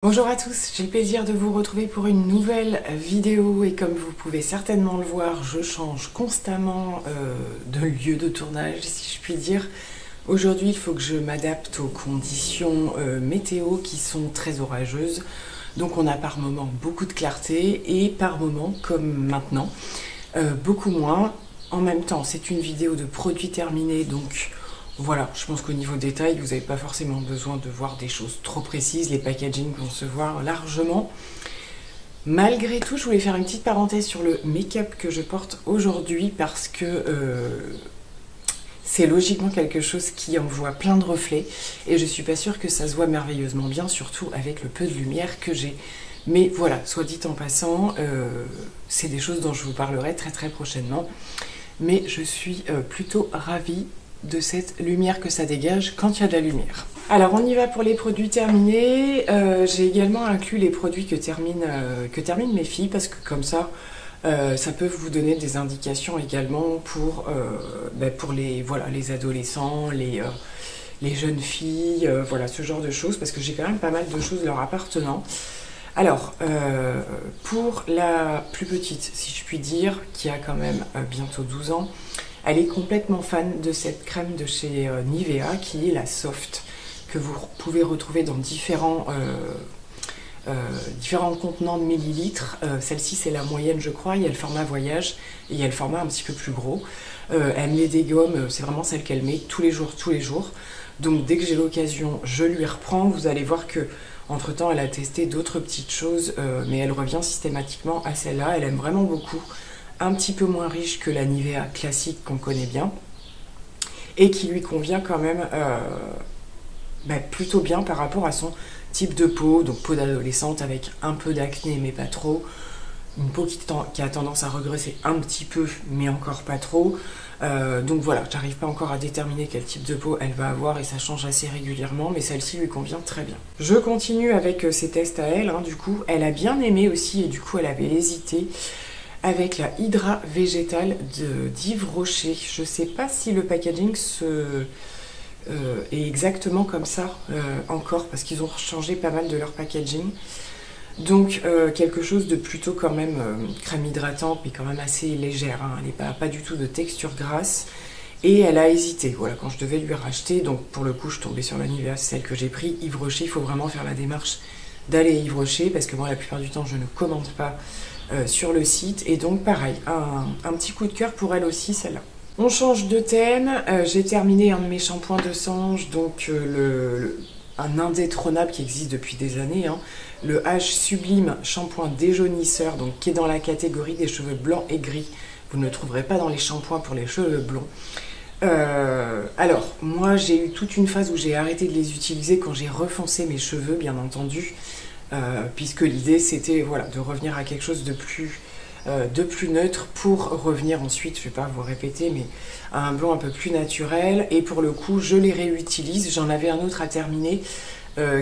Bonjour à tous, j'ai le plaisir de vous retrouver pour une nouvelle vidéo et comme vous pouvez certainement le voir, je change constamment de lieu de tournage si je puis dire. Aujourd'hui, il faut que je m'adapte aux conditions météo qui sont très orageuses. Donc on a par moments beaucoup de clarté et par moments, comme maintenant, beaucoup moins. En même temps, c'est une vidéo de produits terminés, donc voilà, je pense qu'au niveau détail, vous n'avez pas forcément besoin de voir des choses trop précises. Les packagings vont se voir largement. Malgré tout, je voulais faire une petite parenthèse sur le make-up que je porte aujourd'hui parce que c'est logiquement quelque chose qui envoie plein de reflets et je suis pas sûre que ça se voit merveilleusement bien, surtout avec le peu de lumière que j'ai. Mais voilà, soit dit en passant, c'est des choses dont je vous parlerai très prochainement. Mais je suis plutôt ravie de cette lumière que ça dégage quand il y a de la lumière. Alors on y va pour les produits terminés. J'ai également inclus les produits que terminent mes filles parce que comme ça, ça peut vous donner des indications également pour les adolescents, les jeunes filles, voilà ce genre de choses parce que j'ai quand même pas mal de choses leur appartenant. Alors, pour la plus petite, si je puis dire, qui a quand même bientôt 12 ans, elle est complètement fan de cette crème de chez Nivea qui est la Soft, que vous pouvez retrouver dans différents contenants de millilitres. Celle-ci c'est la moyenne je crois, il y a le format voyage et il y a le format un petit peu plus gros. Elle met des gommes, c'est vraiment celle qu'elle met tous les jours. Donc dès que j'ai l'occasion, je lui reprends. Vous allez voir que entre temps elle a testé d'autres petites choses, mais elle revient systématiquement à celle-là, elle aime vraiment beaucoup. Un petit peu moins riche que la Nivea classique qu'on connaît bien et qui lui convient quand même plutôt bien par rapport à son type de peau, donc peau d'adolescente avec un peu d'acné mais pas trop, une peau qui a tendance à regresser un petit peu mais encore pas trop, donc voilà, j'arrive pas encore à déterminer quel type de peau elle va avoir et ça change assez régulièrement, mais celle-ci lui convient très bien. Je continue avec ses tests à elle, du coup elle a bien aimé aussi et du coup elle avait hésité avec la Hydra végétale d'Yves Rocher. Je ne sais pas si le packaging est exactement comme ça encore, parce qu'ils ont changé pas mal de leur packaging. Donc quelque chose de plutôt quand même crème hydratante, mais quand même assez légère. Elle n'est pas du tout de texture grasse. Et elle a hésité, voilà, quand je devais lui racheter. Donc pour le coup, je tombais sur la Nivea, c'est celle que j'ai pris. Yves Rocher, il faut vraiment faire la démarche d'aller à Yves Rocher, parce que moi, la plupart du temps, je ne commande pas sur le site, et donc pareil, un petit coup de cœur pour elle aussi, celle-là. On change de thème, j'ai terminé un de mes shampoings de Sange, donc un indétrônable qui existe depuis des années, le H Sublime shampoing déjaunisseur, donc qui est dans la catégorie des cheveux blancs et gris. Vous ne le trouverez pas dans les shampoings pour les cheveux blonds. Alors, moi j'ai eu toute une phase où j'ai arrêté de les utiliser quand j'ai refoncé mes cheveux, bien entendu. Puisque l'idée c'était voilà, de revenir à quelque chose de plus neutre pour revenir ensuite, je ne vais pas vous répéter, mais à un blond un peu plus naturel. Et pour le coup, je les réutilise. J'en avais un autre à terminer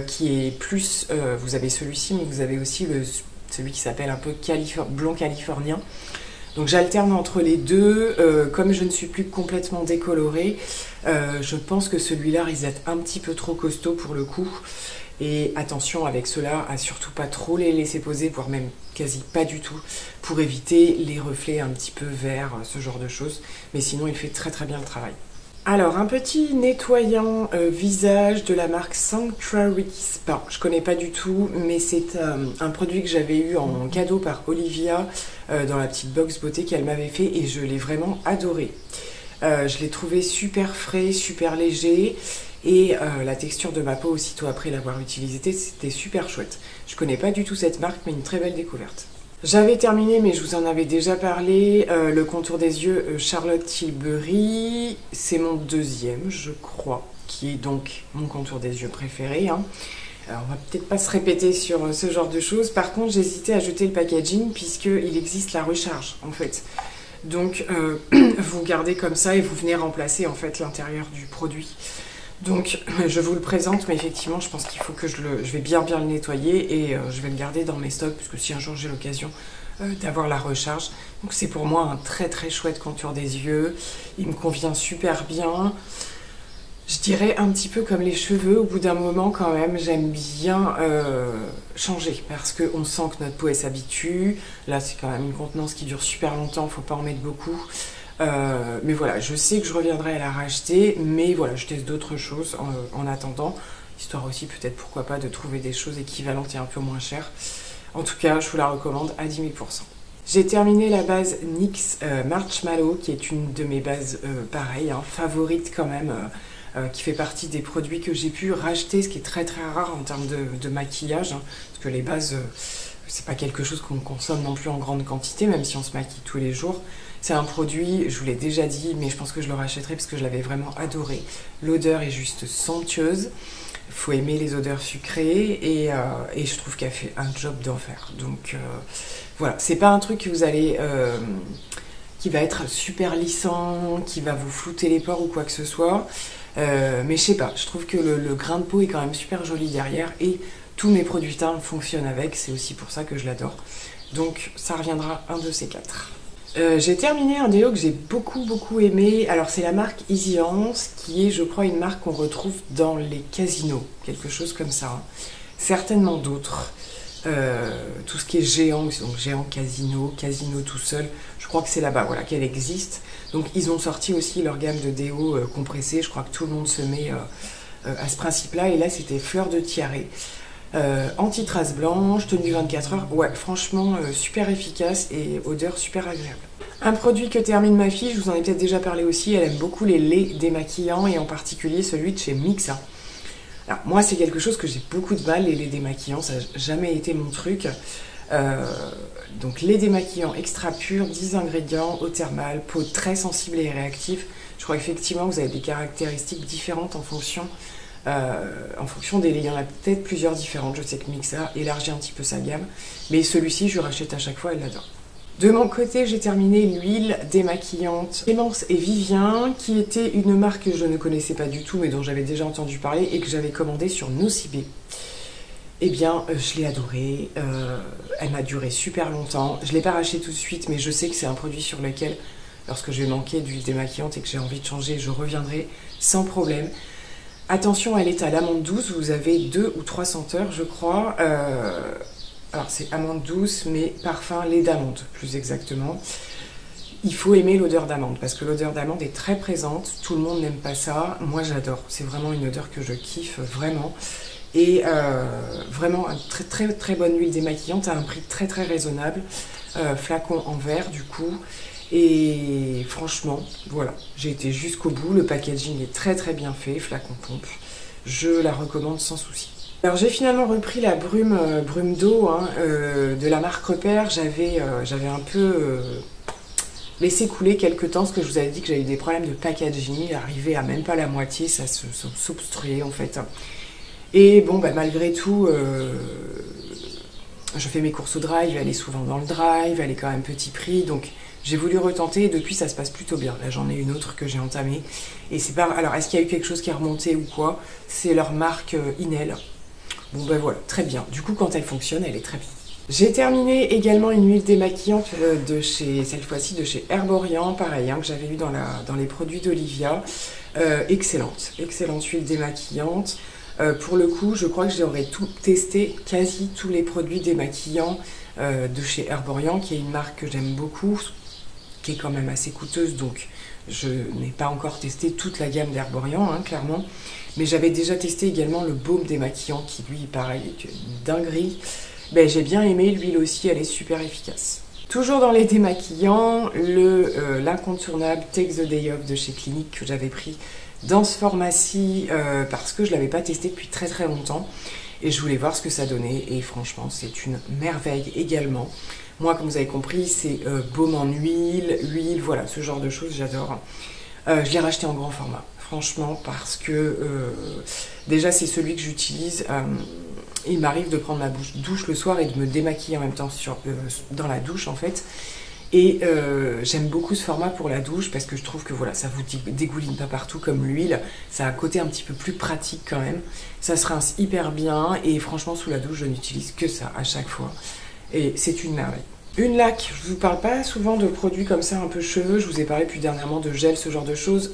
qui est plus... vous avez celui-ci, mais vous avez aussi celui qui s'appelle un peu blond californien. Donc j'alterne entre les deux. Comme je ne suis plus complètement décolorée, je pense que celui-là risque d'être un petit peu trop costaud pour le coup. Et attention avec cela à surtout pas trop les laisser poser, voire même quasi pas du tout, pour éviter les reflets un petit peu verts, ce genre de choses. Mais sinon il fait très bien le travail. Alors un petit nettoyant visage de la marque Sanctuary Spa. Je connais pas du tout, mais c'est un produit que j'avais eu en cadeau par Olivia dans la petite box beauté qu'elle m'avait fait et je l'ai vraiment adoré. Je l'ai trouvé super frais, super léger. Et la texture de ma peau aussitôt après l'avoir utilisé, c'était super chouette. Je connais pas du tout cette marque, mais une très belle découverte. J'avais terminé, mais je vous en avais déjà parlé, le contour des yeux Charlotte Tilbury. C'est mon deuxième, je crois, qui est donc mon contour des yeux préféré. Alors, on va peut-être pas se répéter sur ce genre de choses. Par contre, j'hésitais à jeter le packaging, puisqu'il existe la recharge, en fait. Donc, vous gardez comme ça et vous venez remplacer, en fait, l'intérieur du produit. Donc je vous le présente, mais effectivement je pense qu'il faut que je vais bien le nettoyer et je vais le garder dans mes stocks parce que si un jour j'ai l'occasion d'avoir la recharge. Donc c'est pour moi un très chouette contour des yeux, il me convient super bien. Je dirais un petit peu comme les cheveux, au bout d'un moment quand même, j'aime bien changer parce qu'on sent que notre peau elle s'habitue. Là c'est quand même une contenance qui dure super longtemps, faut pas en mettre beaucoup. Mais voilà, je sais que je reviendrai à la racheter, mais voilà, je teste d'autres choses en attendant, histoire aussi peut-être pourquoi pas de trouver des choses équivalentes et un peu moins chères. En tout cas, je vous la recommande à 10 000 %. J'ai terminé la base NYX Marshmallow, qui est une de mes bases pareilles, hein, favorites quand même, qui fait partie des produits que j'ai pu racheter, ce qui est très très rare en termes de maquillage, hein, parce que les bases, c'est pas quelque chose qu'on consomme non plus en grande quantité, même si on se maquille tous les jours. C'est un produit, je vous l'ai déjà dit, mais je pense que je le rachèterai parce que je l'avais vraiment adoré. L'odeur est juste somptueuse. Il faut aimer les odeurs sucrées et je trouve qu'elle fait un job d'enfer. Donc voilà, c'est pas un truc que vous allez qui va être super lissant, qui va vous flouter les pores ou quoi que ce soit. Mais je sais pas, je trouve que le grain de peau est quand même super joli derrière et tous mes produits teints fonctionnent avec, c'est aussi pour ça que je l'adore. Donc ça reviendra un de ces quatre. J'ai terminé un déo que j'ai beaucoup aimé. Alors c'est la marque Easy Hands, qui est je crois une marque qu'on retrouve dans les casinos, quelque chose comme ça, hein. Certainement d'autres. Tout ce qui est géant, donc géant casino, casino tout seul, je crois que c'est là-bas voilà, qu'elle existe. Donc ils ont sorti aussi leur gamme de déo compressés, je crois que tout le monde se met à ce principe-là. Et là c'était fleur de tiare. Anti-trace blanche, tenue 24 heures, ouais franchement super efficace et odeur super agréable. Un produit que termine ma fille, je vous en ai peut-être déjà parlé aussi, elle aime beaucoup les laits démaquillants et en particulier celui de chez Mixa. Alors moi c'est quelque chose que j'ai beaucoup de mal, les laits démaquillants, ça n'a jamais été mon truc. Donc lait démaquillant extra pur, 10 ingrédients, eau thermale, peau très sensible et réactive. Je crois effectivement que vous avez des caractéristiques différentes en fonction des laits. Il y en a peut-être plusieurs différentes. Je sais que Mixa élargit un petit peu sa gamme, mais celui-ci je rachète à chaque fois, elle l'adore. De mon côté, j'ai terminé l'huile démaquillante Clémence et Vivien, qui était une marque que je ne connaissais pas du tout, mais dont j'avais déjà entendu parler et que j'avais commandé sur Nocibé. Eh bien, je l'ai adorée. Elle m'a duré super longtemps. Je ne l'ai pas racheté tout de suite, mais je sais que c'est un produit sur lequel, lorsque je vais manquer d'huile démaquillante et que j'ai envie de changer, je reviendrai sans problème. Attention, elle est à l'amande douce, vous avez 2 ou 3 senteurs, je crois. Alors c'est amande douce, mais parfum lait d'amande, plus exactement. Il faut aimer l'odeur d'amande, parce que l'odeur d'amande est très présente. Tout le monde n'aime pas ça. Moi, j'adore. C'est vraiment une odeur que je kiffe, vraiment. Et vraiment, une très bonne huile démaquillante à un prix très raisonnable. Flacon en verre, du coup. Et franchement, voilà, j'ai été jusqu'au bout. Le packaging est très bien fait, flacon pompe. Je la recommande sans souci. Alors j'ai finalement repris la brume d'eau hein, de la marque Repère. J'avais un peu laissé couler quelques temps, parce que je vous avais dit que j'avais eu des problèmes de packaging, arrivé à même pas la moitié, ça s'obstruait en fait. Et bon, bah, malgré tout, je fais mes courses au drive, elle est souvent dans le drive, elle est quand même petit prix, donc j'ai voulu retenter et depuis ça se passe plutôt bien. Là j'en ai une autre que j'ai entamée. Et c'est pas. Alors est-ce qu'il y a eu quelque chose qui est remonté ou quoi? C'est leur marque Inel. Bon ben voilà, très bien. Du coup quand elle fonctionne, elle est très bien. J'ai terminé également une huile démaquillante cette fois-ci de chez Herborian, pareil, hein, que j'avais eu dans les produits d'Olivia. Excellente huile démaquillante. Pour le coup, je crois que j'aurais tout testé, quasi tous les produits démaquillants de chez Herborian, qui est une marque que j'aime beaucoup, qui est quand même assez coûteuse, donc je n'ai pas encore testé toute la gamme d'Herborian, hein, clairement. Mais j'avais déjà testé également le baume démaquillant, qui lui, pareil, est une dinguerie. Ben, j'ai bien aimé, l'huile aussi, elle est super efficace. Toujours dans les démaquillants, l'incontournable Take the Day Off de chez Clinique, que j'avais pris dans ce format-ci parce que je ne l'avais pas testé depuis très longtemps et je voulais voir ce que ça donnait et franchement c'est une merveille également. Moi comme vous avez compris c'est baume en huile, voilà ce genre de choses j'adore. Je l'ai racheté en grand format franchement parce que déjà c'est celui que j'utilise. Il m'arrive de prendre ma douche le soir et de me démaquiller en même temps dans la douche en fait. Et j'aime beaucoup ce format pour la douche parce que je trouve que voilà, ça vous dégouline pas partout comme l'huile. Ça a un côté un petit peu plus pratique quand même. Ça se rince hyper bien et franchement sous la douche je n'utilise que ça à chaque fois. Et c'est une merveille. Une laque, je vous parle pas souvent de produits comme ça un peu cheveux, je vous ai parlé plus dernièrement de gel, ce genre de choses.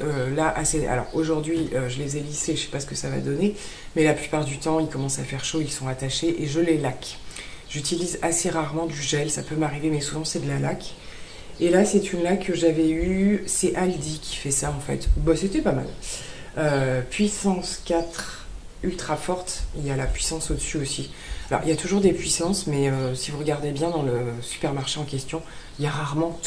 Alors aujourd'hui je les ai lissés, je sais pas ce que ça va donner, mais la plupart du temps il commence à faire chaud, ils sont attachés et je les laque. J'utilise assez rarement du gel, ça peut m'arriver, mais souvent c'est de la laque. Et là c'est une laque que j'avais eue, c'est Aldi qui fait ça en fait. Bah c'était pas mal. Puissance 4, ultra forte, il y a la puissance au-dessus aussi. Alors, il y a toujours des puissances, mais si vous regardez bien dans le supermarché en question, il y a rarement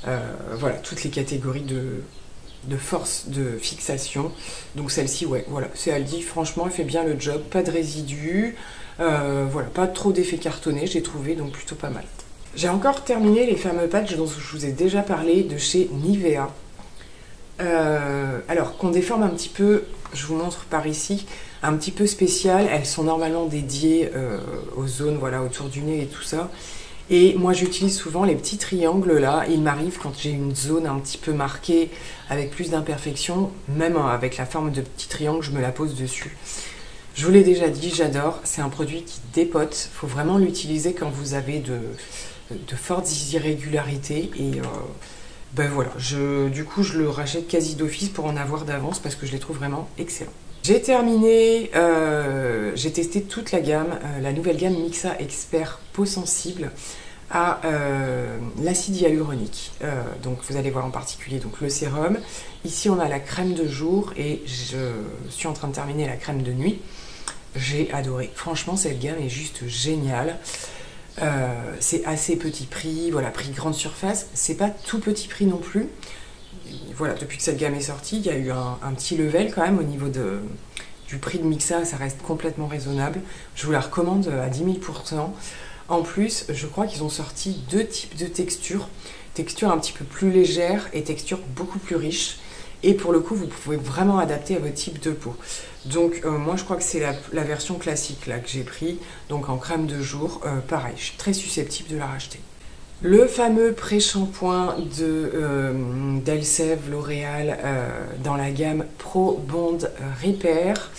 voilà, toutes les catégories de force de fixation. Donc celle-ci, ouais, voilà, c'est Aldi. Franchement, elle fait bien le job. Pas de résidus, voilà, pas trop d'effets cartonnés, j'ai trouvé, donc plutôt pas mal. J'ai encore terminé les fameux patchs dont je vous ai déjà parlé de chez Nivea. Alors, qu'on déforme un petit peu, je vous montre par ici, un petit peu spéciales. Elles sont normalement dédiées aux zones, voilà, autour du nez et tout ça. Et moi, j'utilise souvent les petits triangles là. Il m'arrive quand j'ai une zone un petit peu marquée avec plus d'imperfections, même avec la forme de petit triangle, je me la pose dessus. Je vous l'ai déjà dit, j'adore. C'est un produit qui dépote. Il faut vraiment l'utiliser quand vous avez de fortes irrégularités. Et ben voilà, du coup, je le rachète quasi d'office pour en avoir d'avance parce que je les trouve vraiment excellents. J'ai terminé, j'ai testé toute la gamme, la nouvelle gamme Mixa Expert Peau Sensible à l'acide hyaluronique. Donc vous allez voir en particulier donc, le sérum. Ici on a la crème de jour et je suis en train de terminer la crème de nuit. J'ai adoré. Franchement cette gamme est juste géniale. C'est assez petit prix, voilà, prix grande surface. C'est pas tout petit prix non plus. Voilà, depuis que cette gamme est sortie, il y a eu un petit level quand même au niveau du prix de Mixa, ça reste complètement raisonnable. Je vous la recommande à 10 000%. En plus, je crois qu'ils ont sorti deux types de textures. Texture un petit peu plus légère et texture beaucoup plus riche. Et pour le coup, vous pouvez vraiment adapter à votre type de peau. Donc moi, je crois que c'est la version classique là que j'ai pris, donc en crème de jour. Pareil, je suis très susceptible de la racheter. Le fameux pré-shampoing d'Elsev L'Oréal dans la gamme Pro Bond Repair.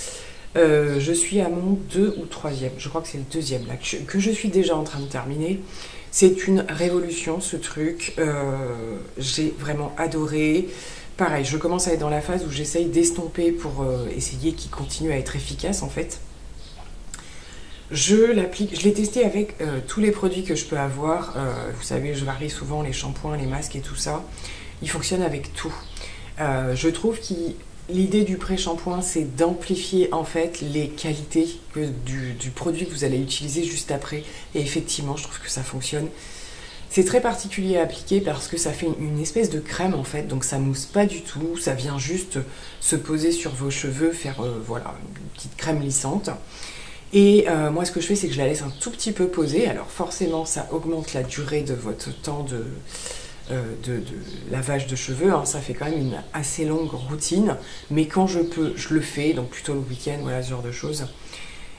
Je suis à mon 2 ou 3e, je crois que c'est le 2e là, que je suis déjà en train de terminer. C'est une révolution ce truc, j'ai vraiment adoré. Pareil, je commence à être dans la phase où j'essaye d'estomper pour essayer qu'il continue à être efficace en fait. Je l'applique, je l'ai testé avec tous les produits que je peux avoir. Vous savez, je varie souvent les shampoings, les masques et tout ça. Il fonctionne avec tout. Je trouve que l'idée du pré-shampoing, c'est d'amplifier en fait les qualités du produit que vous allez utiliser juste après. Et effectivement, je trouve que ça fonctionne. C'est très particulier à appliquer parce que ça fait une espèce de crème en fait. Donc ça mousse pas du tout. Ça vient juste se poser sur vos cheveux, faire voilà, une petite crème lissante. Et moi ce que je fais c'est que je la laisse un tout petit peu poser, alors forcément ça augmente la durée de votre temps de lavage de cheveux, hein. Ça fait quand même une assez longue routine, mais quand je peux je le fais, donc plutôt le week-end, voilà ce genre de choses.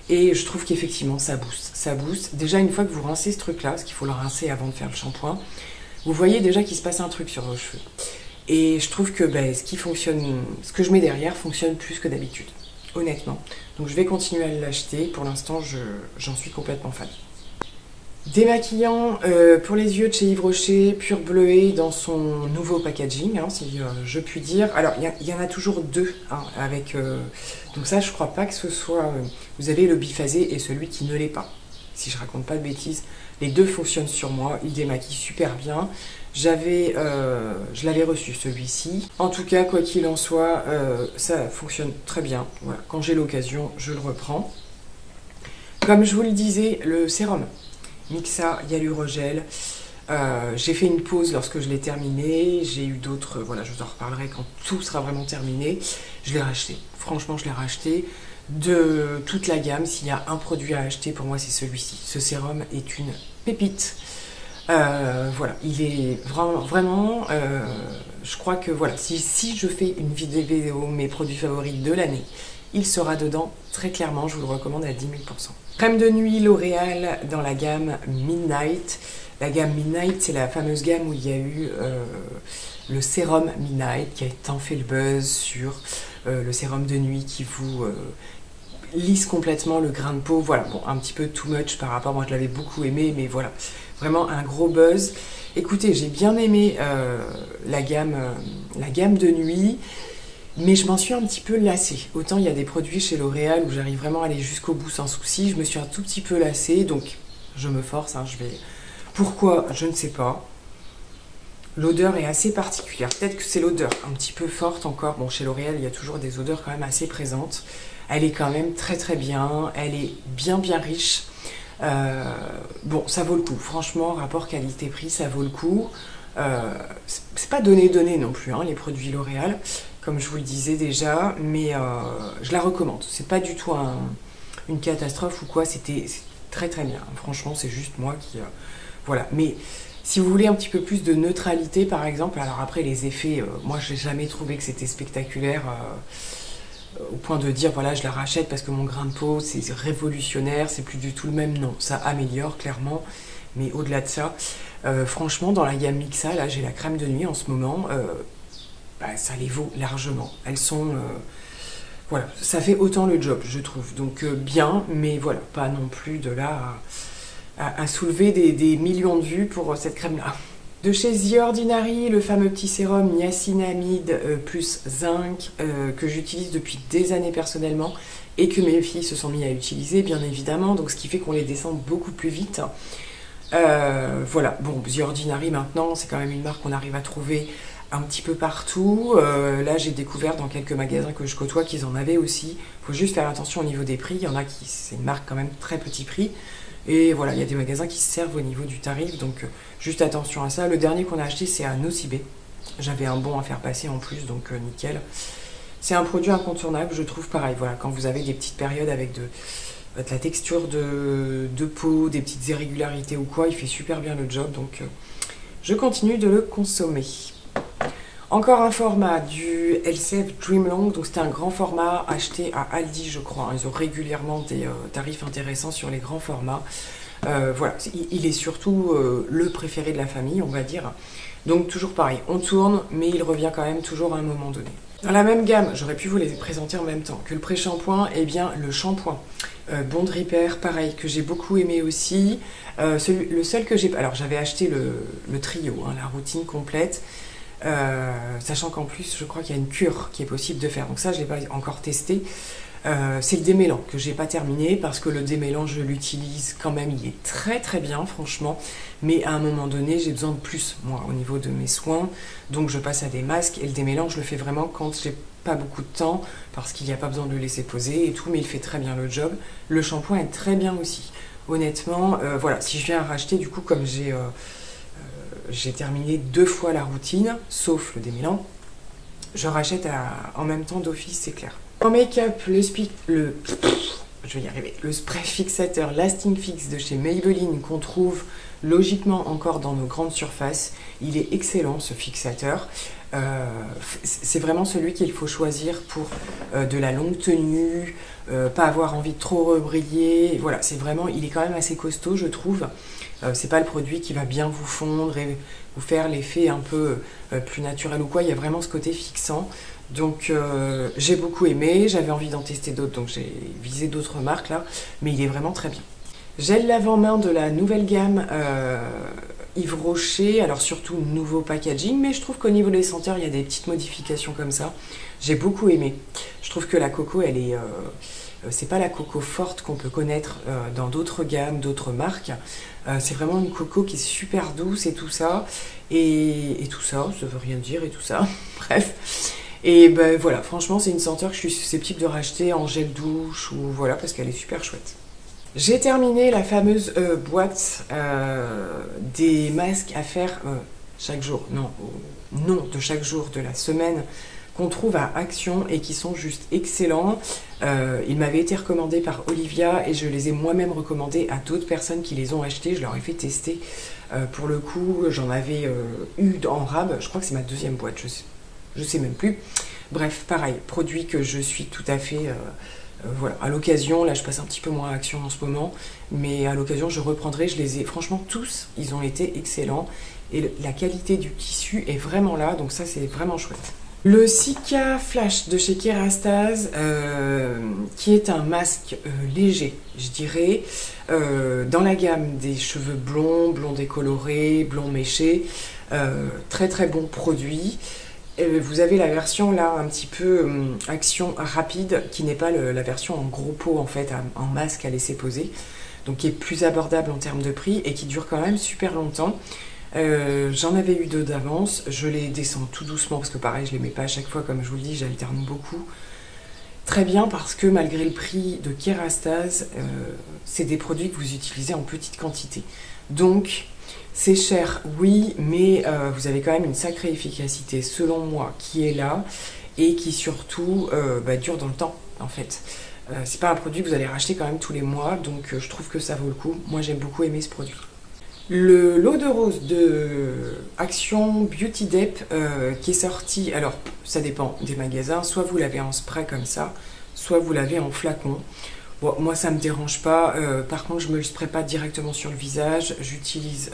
Et je trouve qu'effectivement ça booste. Déjà une fois que vous rincez ce truc là, parce qu'il faut le rincer avant de faire le shampoing, vous voyez déjà qu'il se passe un truc sur vos cheveux. Et je trouve que ce que je mets derrière fonctionne plus que d'habitude. Honnêtement. Donc je vais continuer à l'acheter. Pour l'instant, j'en suis complètement fan. Démaquillant pour les yeux de chez Yves Rocher, Pur Bleuet dans son nouveau packaging, hein, si je puis dire. Alors, il y en a toujours deux. Hein, donc ça, je crois pas que ce soit... vous avez le biphasé et celui qui ne l'est pas. Si je raconte pas de bêtises, les deux fonctionnent sur moi. Ils démaquillent super bien. Je l'avais reçu celui-ci. En tout cas, quoi qu'il en soit, ça fonctionne très bien. Voilà. Quand j'ai l'occasion, je le reprends. Comme je vous le disais, le sérum Mixa Hyalurogel. J'ai fait une pause lorsque je l'ai terminé. J'ai eu d'autres, voilà, je vous en reparlerai quand tout sera vraiment terminé. Je l'ai racheté. Franchement, je l'ai racheté. De toute la gamme, s'il y a un produit à acheter, pour moi, c'est celui-ci. Ce sérum est une pépite. Voilà, il est vraiment, je crois que voilà, si je fais une vidéo mes produits favoris de l'année, il sera dedans très clairement, je vous le recommande à 10 000%. Crème de nuit L'Oréal dans la gamme Midnight. La gamme Midnight, c'est la fameuse gamme où il y a eu le sérum Midnight qui a tant fait le buzz sur le sérum de nuit qui vous lisse complètement le grain de peau. Voilà, bon, un petit peu too much par rapport, moi je l'avais beaucoup aimé, mais voilà, vraiment un gros buzz. Écoutez, j'ai bien aimé la gamme de nuit, mais je m'en suis un petit peu lassée. Autant il y a des produits chez L'Oréal où j'arrive vraiment à aller jusqu'au bout sans souci, je me suis un tout petit peu lassée, donc je me force, hein, je vais... Pourquoi? Je ne sais pas. L'odeur est assez particulière. Peut-être que c'est l'odeur un petit peu forte encore. Bon, chez L'Oréal, il y a toujours des odeurs quand même assez présentes. Elle est quand même très très bien. Elle est bien riche. Bon, ça vaut le coup. Franchement, rapport qualité-prix, ça vaut le coup. C'est pas donné non plus, hein, les produits L'Oréal, comme je vous le disais déjà. Mais je la recommande. C'est pas du tout une catastrophe ou quoi. C'était très très bien. Franchement, c'est juste moi qui... voilà. Mais... si vous voulez un petit peu plus de neutralité, par exemple, alors après les effets, moi je n'ai jamais trouvé que c'était spectaculaire au point de dire voilà je la rachète parce que mon grain de peau c'est révolutionnaire, c'est plus du tout le même, non, ça améliore clairement, mais au-delà de ça, franchement dans la gamme Mixa, là j'ai la crème de nuit en ce moment, ça les vaut largement, elles sont... voilà, ça fait autant le job je trouve, donc bien, mais voilà, pas non plus de là... à soulever des millions de vues pour cette crème-là. De chez The Ordinary, le fameux petit sérum niacinamide plus zinc que j'utilise depuis des années personnellement et que mes filles se sont mis à utiliser, bien évidemment, donc ce qui fait qu'on les descend beaucoup plus vite. Voilà, bon, The Ordinary maintenant, c'est quand même une marque qu'on arrive à trouver un petit peu partout. Là, j'ai découvert dans quelques magasins que je côtoie qu'ils en avaient aussi. Il faut juste faire attention au niveau des prix. Il y en a qui, c'est une marque quand même très petit prix. Et voilà, il y a des magasins qui se servent au niveau du tarif, donc juste attention à ça. Le dernier qu'on a acheté, c'est à Nocibé. J'avais un bon à faire passer en plus, donc nickel. C'est un produit incontournable, je trouve pareil. Voilà, quand vous avez des petites périodes avec de la texture de peau, des petites irrégularités ou quoi, il fait super bien le job, donc je continue de le consommer. Encore un format du Elseve Dreamlong, donc c'était un grand format acheté à Aldi je crois, ils ont régulièrement des tarifs intéressants sur les grands formats. Voilà, il est surtout le préféré de la famille on va dire, donc toujours pareil, on tourne mais il revient quand même toujours à un moment donné. Dans la même gamme, j'aurais pu vous les présenter en même temps que le pré-shampoing, et bien le shampoing Bond Repair, pareil, que j'ai beaucoup aimé aussi. Le seul que j'ai... alors j'avais acheté le trio, hein, la routine complète, sachant qu'en plus je crois qu'il y a une cure qui est possible de faire, donc ça je ne l'ai pas encore testé. C'est le démêlant que j'ai pas terminé parce que le démêlant je l'utilise quand même, il est très très bien franchement, mais à un moment donné j'ai besoin de plus moi au niveau de mes soins, donc je passe à des masques et le démêlant je le fais vraiment quand j'ai pas beaucoup de temps parce qu'il n'y a pas besoin de le laisser poser et tout, mais il fait très bien le job. Le shampoing est très bien aussi honnêtement. Voilà, si je viens à racheter du coup comme j'ai terminé 2 fois la routine sauf le démêlant, je rachète en même temps d'office, c'est clair. En make-up, le spray fixateur Lasting Fix de chez Maybelline qu'on trouve logiquement encore dans nos grandes surfaces. Il est excellent ce fixateur. C'est vraiment celui qu'il faut choisir pour de la longue tenue, pas avoir envie de trop rebriller. Voilà, c'est vraiment, il est quand même assez costaud je trouve. C'est pas le produit qui va bien vous fondre et vous faire l'effet un peu plus naturel ou quoi. Il y a vraiment ce côté fixant. Donc j'ai beaucoup aimé, j'avais envie d'en tester d'autres, donc j'ai visé d'autres marques là, mais il est vraiment très bien. Gel lave-main de la nouvelle gamme Yves Rocher, alors surtout nouveau packaging, mais je trouve qu'au niveau des senteurs, il y a des petites modifications comme ça. J'ai beaucoup aimé. Je trouve que la coco, elle est... c'est pas la coco forte qu'on peut connaître dans d'autres gammes, d'autres marques. C'est vraiment une coco qui est super douce et tout ça. Et tout ça, ça veut rien dire et tout ça. Bref. Et ben voilà, franchement c'est une senteur que je suis susceptible de racheter en gel douche ou voilà, parce qu'elle est super chouette. J'ai terminé la fameuse boîte des masques à faire chaque jour, non de chaque jour de la semaine, qu'on trouve à Action et qui sont juste excellents. Ils m'avaient été recommandés par Olivia et je les ai moi-même recommandés à d'autres personnes qui les ont achetés. Je leur ai fait tester. Pour le coup, j'en avais eu en rab, je crois que c'est ma 2e boîte, je sais même plus. Bref, pareil, produit que je suis tout à fait... voilà, à l'occasion, là je passe un petit peu moins à Action en ce moment, mais à l'occasion je reprendrai, je les ai, franchement tous, ils ont été excellents, et la qualité du tissu est vraiment là, donc ça c'est vraiment chouette. Le Cica Flash de chez Kerastase, qui est un masque léger, je dirais, dans la gamme des cheveux blonds, blonds décolorés, blonds méchés, très très bon produit. Vous avez la version là un petit peu action rapide, qui n'est pas la version en gros pot en fait, en masque à laisser poser, donc qui est plus abordable en termes de prix et qui dure quand même super longtemps. J'en avais eu 2 d'avance, je les descends tout doucement parce que pareil je les mets pas à chaque fois, comme je vous le dis, j'alterne beaucoup. Très bien, parce que malgré le prix de Kerastase, c'est des produits que vous utilisez en petite quantité. Donc c'est cher, oui, mais vous avez quand même une sacrée efficacité selon moi qui est là et qui surtout dure dans le temps en fait. C'est pas un produit que vous allez racheter quand même tous les mois, donc je trouve que ça vaut le coup. Moi j'ai beaucoup aimé ce produit. Le lot de rose de Action Beauty Dep qui est sorti, alors ça dépend des magasins, soit vous l'avez en spray comme ça, soit vous l'avez en flacon. Bon, moi ça me dérange pas, par contre je me le spray pas directement sur le visage, j'utilise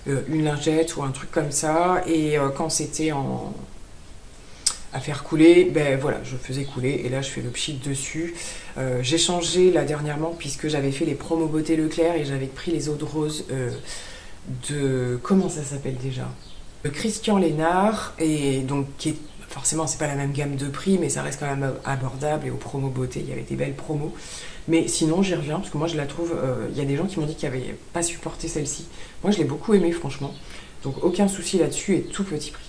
une lingette ou un truc comme ça, et quand c'était à faire couler, ben voilà, je faisais couler et là je fais le pchit dessus. J'ai changé là dernièrement puisque j'avais fait les promos beauté Leclerc et j'avais pris les eaux de rose de, comment ça s'appelle déjà, de Christian Lénard, et donc forcément c'est pas la même gamme de prix mais ça reste quand même abordable, et aux promos beauté il y avait des belles promos. Mais sinon j'y reviens parce que moi je la trouve, il y a des gens qui m'ont dit qu'ils n'avaient pas supporté celle-ci. Moi je l'ai beaucoup aimée franchement, donc aucun souci là-dessus, et tout petit prix.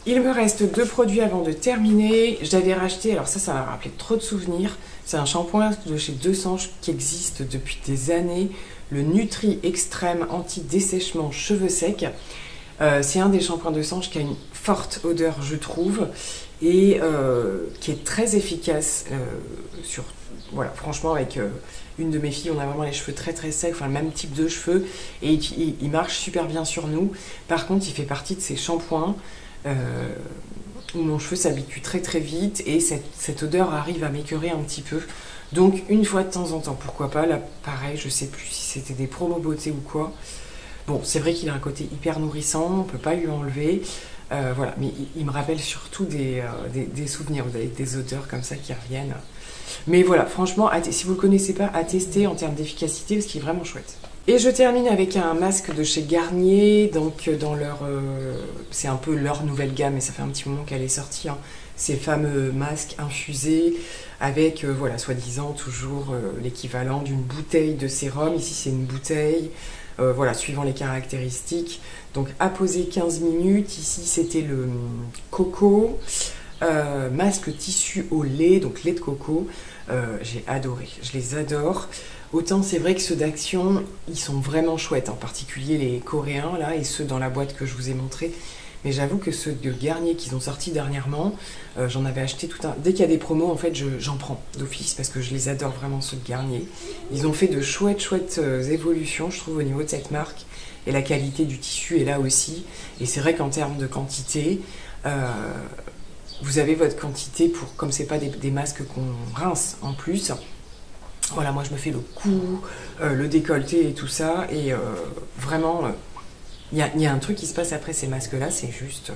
Il me reste 2 produits avant de terminer. J'avais racheté, alors ça m'a rappelé trop de souvenirs. C'est un shampoing de chez Desange qui existe depuis des années. Le Nutri Extrême Anti-Dessèchement Cheveux Secs. C'est un des shampoings de Desange qui a une forte odeur, je trouve, et qui est très efficace. Voilà, franchement, avec une de mes filles, on a vraiment les cheveux très très secs, enfin le même type de cheveux, et il marche super bien sur nous. Par contre, il fait partie de ces shampoings où mon cheveu s'habitue très très vite, et cette odeur arrive à m'écœurer un petit peu. Donc une fois de temps en temps, pourquoi pas. Là pareil, je sais plus si c'était des promos beauté ou quoi. Bon, c'est vrai qu'il a un côté hyper nourrissant, on peut pas lui enlever. Voilà, mais il me rappelle surtout des souvenirs. Vous avez des odeurs comme ça qui reviennent. Mais voilà, franchement, si vous ne le connaissez pas, à tester en termes d'efficacité, parce qu'il est vraiment chouette. Et je termine avec un masque de chez Garnier, donc dans leur... c'est un peu leur nouvelle gamme, et ça fait un petit moment qu'elle est sortie, hein. Ces fameux masques infusés avec, voilà, soi-disant toujours l'équivalent d'une bouteille de sérum. Ici c'est une bouteille, voilà, suivant les caractéristiques. Donc à poser 15 minutes, ici c'était le coco, masque tissu au lait, donc lait de coco. J'ai adoré, je les adore. Autant c'est vrai que ceux d'Action, ils sont vraiment chouettes, en particulier les coréens là, et ceux dans la boîte que je vous ai montré. Mais j'avoue que ceux de Garnier qu'ils ont sortis dernièrement, j'en avais acheté tout un... Dès qu'il y a des promos, en fait, j'en prends d'office parce que je les adore vraiment, ceux de Garnier. Ils ont fait de chouettes évolutions, je trouve, au niveau de cette marque. Et la qualité du tissu est là aussi. Et c'est vrai qu'en termes de quantité, vous avez votre quantité pour... Comme c'est pas des masques qu'on rince en plus... Voilà, moi je me fais le cou, le décolleté et tout ça, et vraiment, il y a un truc qui se passe après ces masques-là, c'est juste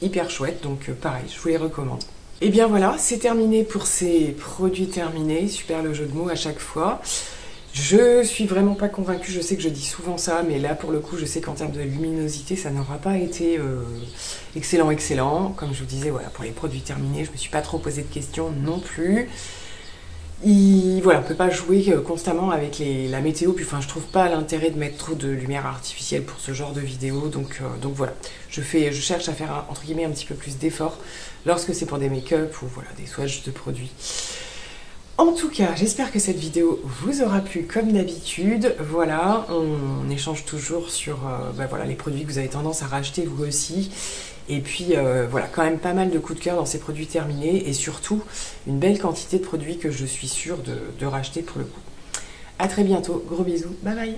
hyper chouette, donc pareil, je vous les recommande. Et bien voilà, c'est terminé pour ces produits terminés, super le jeu de mots à chaque fois. Je suis vraiment pas convaincue, je sais que je dis souvent ça, mais là pour le coup, je sais qu'en termes de luminosité, ça n'aura pas été excellent. Comme je vous disais, voilà, pour les produits terminés, je me suis pas trop posé de questions non plus. Voilà, on ne peut pas jouer constamment avec la météo, puis enfin je trouve pas l'intérêt de mettre trop de lumière artificielle pour ce genre de vidéo, donc voilà, je cherche à faire entre guillemets un petit peu plus d'effort lorsque c'est pour des make-up ou voilà, des swatchs de produits. En tout cas, j'espère que cette vidéo vous aura plu comme d'habitude. Voilà, on échange toujours sur voilà, les produits que vous avez tendance à racheter vous aussi. Et puis voilà, quand même pas mal de coups de cœur dans ces produits terminés, et surtout une belle quantité de produits que je suis sûre de racheter pour le coup. A très bientôt, gros bisous, bye bye.